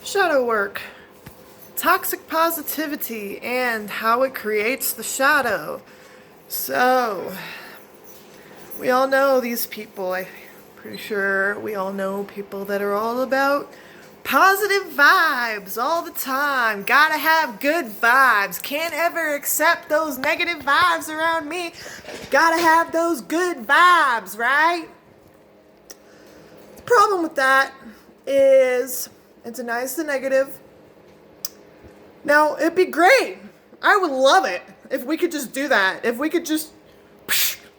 Shadow work, toxic positivity, and how it creates the shadow. So, we all know these people. I'm pretty sure we all know people that are all about positive vibes all the time. Gotta have good vibes. Can't ever accept those negative vibes around me. Gotta have those good vibes, right? The problem with that is it denies the negative. Now, it'd be great. I would love it if we could just do that. If we could just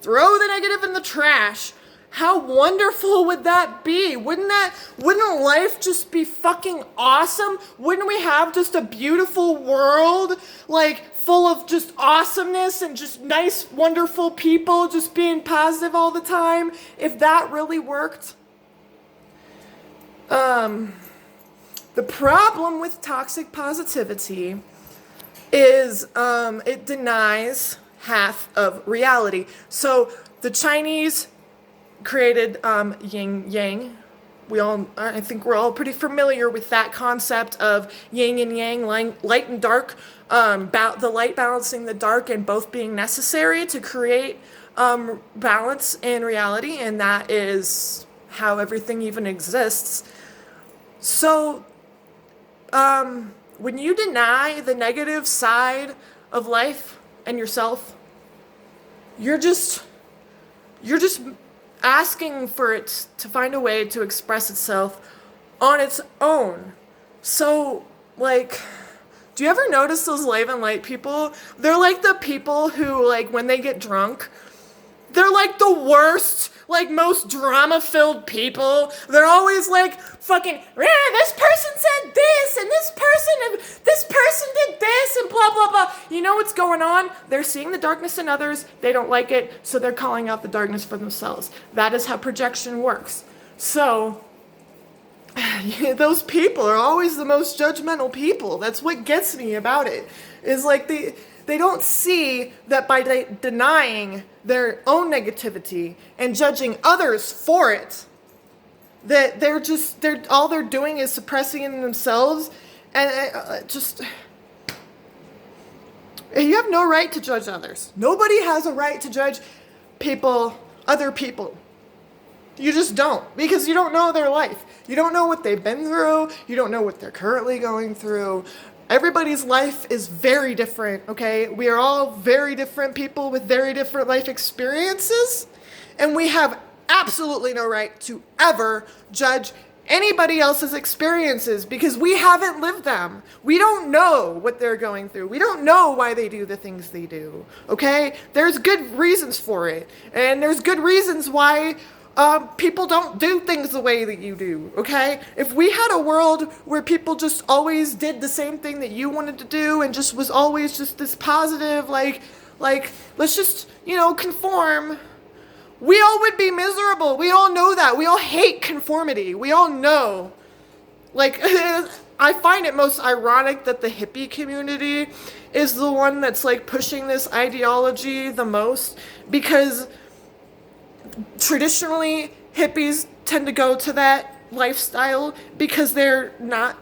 throw the negative in the trash. How wonderful would that be? Wouldn't life just be fucking awesome? Wouldn't we have just a beautiful world, like full of just awesomeness and just nice, wonderful people just being positive all the time? If that really worked. The problem with toxic positivity is it denies half of reality. So the Chinese created yin yang. I think we're all pretty familiar with that concept of yin and yang, light and dark, the light balancing the dark, and both being necessary to create balance in reality, and that is how everything even exists. So when you deny the negative side of life and yourself, you're just asking for it to find a way to express itself on its own. So, like, do you ever notice those live and light people? They're like the people who, like, when they get drunk, they're like the worst, like most drama-filled people. They're always like fucking, this person said this, and this person did this, and blah, blah, blah. You know what's going on? They're seeing the darkness in others. They don't like it, so they're calling out the darkness for themselves. That is how projection works. So, those people are always the most judgmental people. That's what gets me about it. Is like they don't see that by denying their own negativity and judging others for it, that they're all they're doing is suppressing it in themselves, and you have no right to judge others. Nobody has a right to judge other people. You just don't, because you don't know their life. You don't know what they've been through. You don't know what they're currently going through. Everybody's life is very different, okay? We are all very different people with very different life experiences, and we have absolutely no right to ever judge anybody else's experiences because we haven't lived them. We don't know what they're going through. We don't know why they do the things they do, okay? There's good reasons for it, and there's good reasons why people don't do things the way that you do, okay? If we had a world where people just always did the same thing that you wanted to do and just was always just this positive, like let's just, conform, we all would be miserable. We all know that. We all hate conformity. We all know. Like, I find it most ironic that the hippie community is the one that's, like, pushing this ideology the most, because traditionally, hippies tend to go to that lifestyle because they're not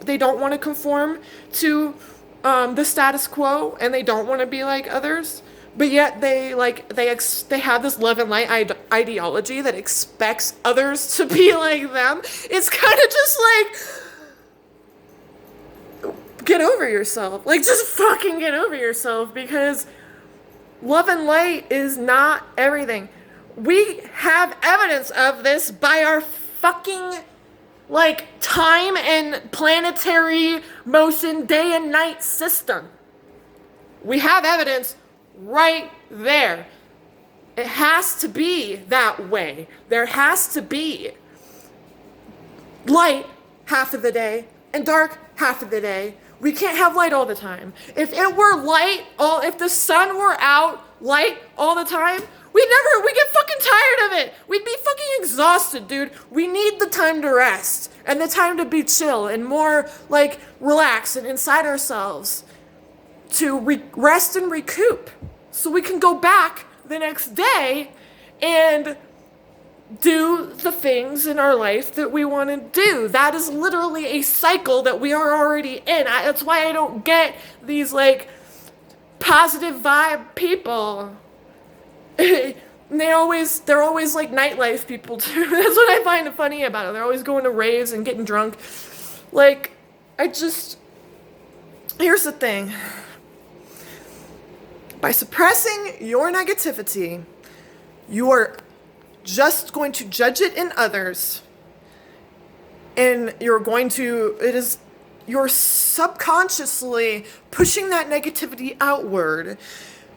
they don't want to conform to the status quo, and they don't want to be like others. But yet they have this love and light ideology that expects others to be like them. It's kind of just like, get over yourself. Like, just fucking get over yourself, because love and light is not everything. We have evidence of this by our fucking, time and planetary motion day and night system. We have evidence right there. It has to be that way. There has to be light half of the day and dark half of the day. We can't have light all the time. If it were if the sun were out light all the time, we'd get fucking tired of it. We'd be fucking exhausted, dude. We need the time to rest and the time to be chill and more, relax and inside ourselves to rest and recoup so we can go back the next day and do the things in our life that we want to do. That is literally a cycle that we are already in. That's why I don't get these like positive vibe people. They're always like nightlife people too. That's what I find funny about it. They're always going to raves and getting drunk. Like, here's the thing. By suppressing your negativity, you are just going to judge it in others. And you're subconsciously pushing that negativity outward,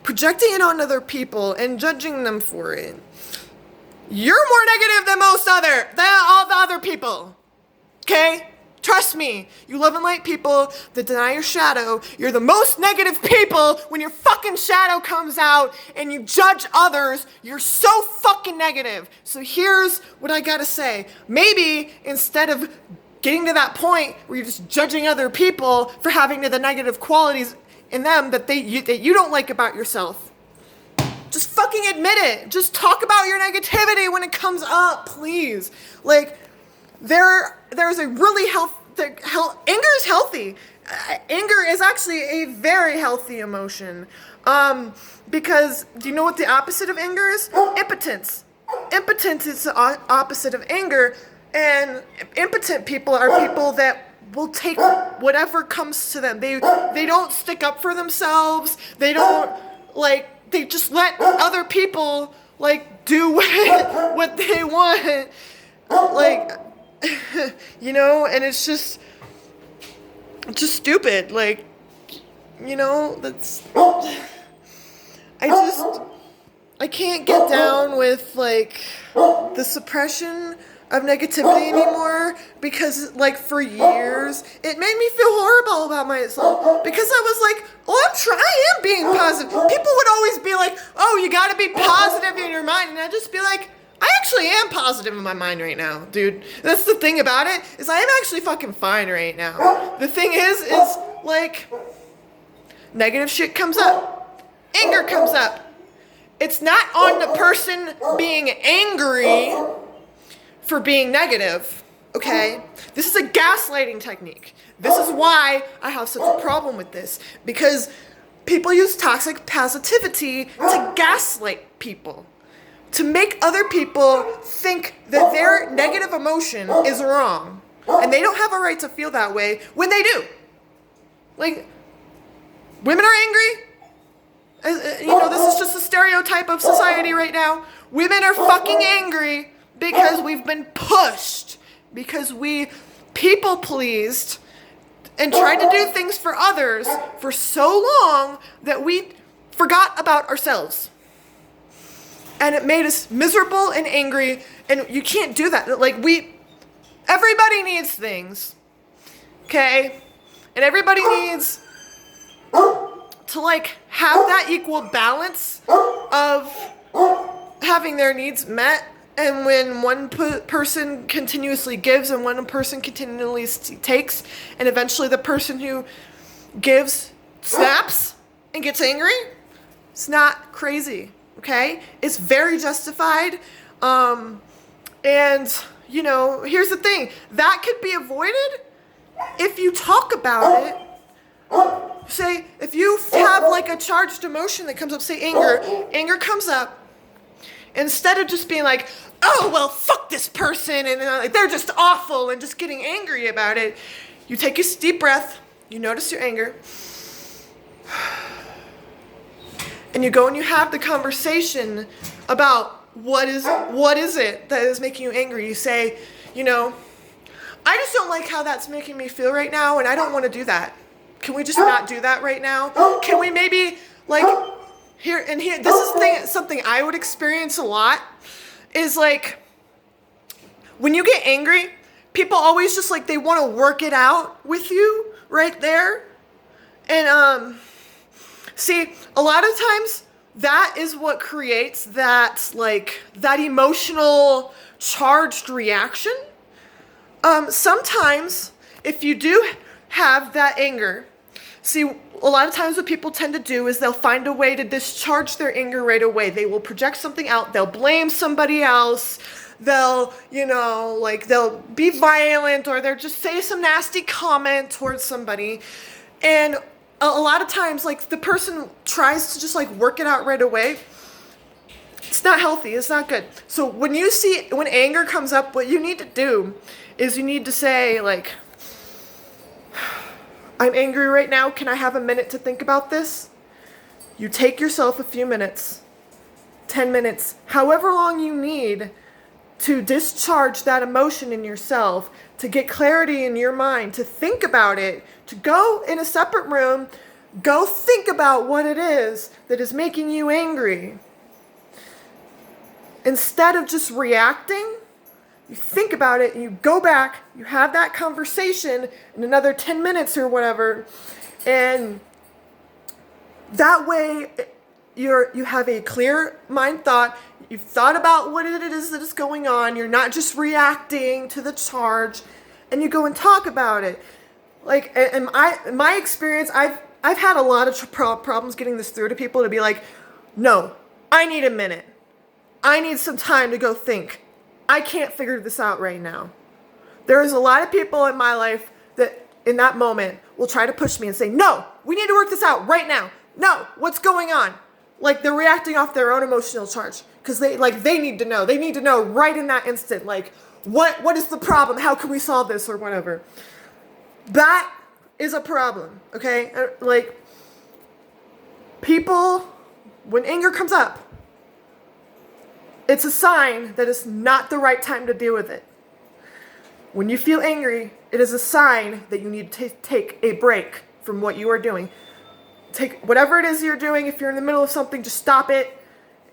projecting it on other people and judging them for it. You're more negative than all the other people. Okay? Trust me, you love and light people that deny your shadow. You're the most negative people when your fucking shadow comes out and you judge others. You're so fucking negative. So here's what I gotta say. Maybe instead of getting to that point where you're just judging other people for having the negative qualities in them that you don't like about yourself, just fucking admit it. Just talk about your negativity when it comes up, please. Like, there's a really anger is healthy. Anger is actually a very healthy emotion. Because do you know what the opposite of anger is? Impotence. Impotence is the opposite of anger, and impotent people are people that will take whatever comes to them. They don't stick up for themselves. They just let other people like do what they want. Like, you know, and it's just stupid. Like, you know, I can't get down with like the suppression of negativity anymore, because like for years it made me feel horrible about myself, because I was like, I am being positive. People would always be like, oh, you gotta be positive in your mind, and I'd just be like, I actually am positive in my mind right now, dude. That's the thing about it, is I am actually fucking fine right now. The thing is like, negative shit comes up. Anger comes up. It's not on the person being angry for being negative, okay? This is a gaslighting technique. This is why I have such a problem with this, because people use toxic positivity to gaslight people, to make other people think that their negative emotion is wrong, and they don't have a right to feel that way when they do. Like, women are angry. You know, this is just a stereotype of society right now. Women are fucking angry because we've been pushed, because we people pleased and tried to do things for others for so long that we forgot about ourselves. And it made us miserable and angry, and you can't do that. Like, everybody needs things, okay? And everybody needs to like have that equal balance of having their needs met. And when one person continuously gives and one person continually takes, and eventually the person who gives snaps and gets angry, it's not crazy, okay? It's very justified. And, you know, here's the thing. That could be avoided if you talk about it. Say, if you have like a charged emotion that comes up, say anger comes up. Instead of just being like, oh, well, fuck this person, and like, they're just awful, and just getting angry about it, you take a deep breath, you notice your anger, and you go and you have the conversation about what is it that is making you angry. You say, you know, I just don't like how that's making me feel right now, and I don't want to do that. Can we just not do that right now? Can we maybe, like, here, this is something I would experience a lot, is like, when you get angry, people always just like, they want to work it out with you right there. And, see, a lot of times that is what creates that, like, that emotional charged reaction. Sometimes if you do have that anger, see, a lot of times what people tend to do is they'll find a way to discharge their anger right away. They will project something out. They'll blame somebody else. they'll, like they'll be violent, or they'll just say some nasty comment towards somebody. And a lot of times, like, the person tries to just like work it out right away. It's not healthy. It's not good. So when anger comes up, what you need to do is you need to say, like, I'm angry right now. Can I have a minute to think about this? You take yourself a few minutes, 10 minutes, however long you need to discharge that emotion in yourself, to get clarity in your mind, to think about it, to go in a separate room, go think about what it is that is making you angry. Instead of just reacting, you think about it, and you go back, you have that conversation in another 10 minutes or whatever, and that way you have a clear mind thought. You've thought about what it is that is going on. You're not just reacting to the charge, and you go and talk about it. Like, in my experience, I've had a lot of problems getting this through to people, to be like, no, I need a minute. I need some time to go think. I can't figure this out right now. There is a lot of people in my life that in that moment will try to push me and say, no, we need to work this out right now. No, what's going on? Like, they're reacting off their own emotional charge because they need to know. They need to know right in that instant, like, what is the problem? How can we solve this, or whatever? That is a problem, okay? Like, people, when anger comes up, it's a sign that it's not the right time to deal with it. When you feel angry, it is a sign that you need to take a break from what you are doing. Take whatever it is you're doing. If you're in the middle of something, just stop it.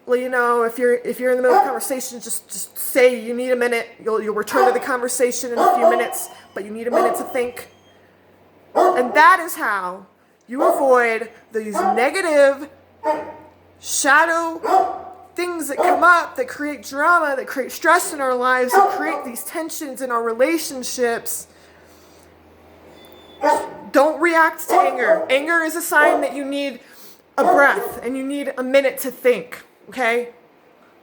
Well, if you're in the middle of a conversation, just say you need a minute. You'll return to the conversation in a few minutes, but you need a minute to think. And that is how you avoid these negative shadow things that come up, that create drama, that create stress in our lives, that create these tensions in our relationships. Don't react to anger. Anger is a sign that you need a breath and you need a minute to think, okay?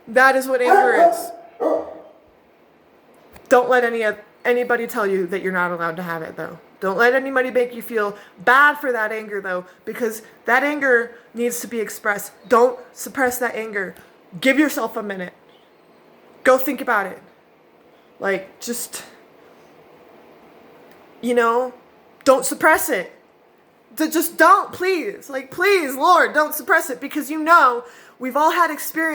That is what anger is. Don't let anybody tell you that you're not allowed to have it, though. Don't let anybody make you feel bad for that anger, though, because that anger needs to be expressed. Don't suppress that anger. Give yourself a minute. Go think about it. Like, just, don't suppress it. Just don't, please. Like, please, Lord, don't suppress it, because we've all had experience.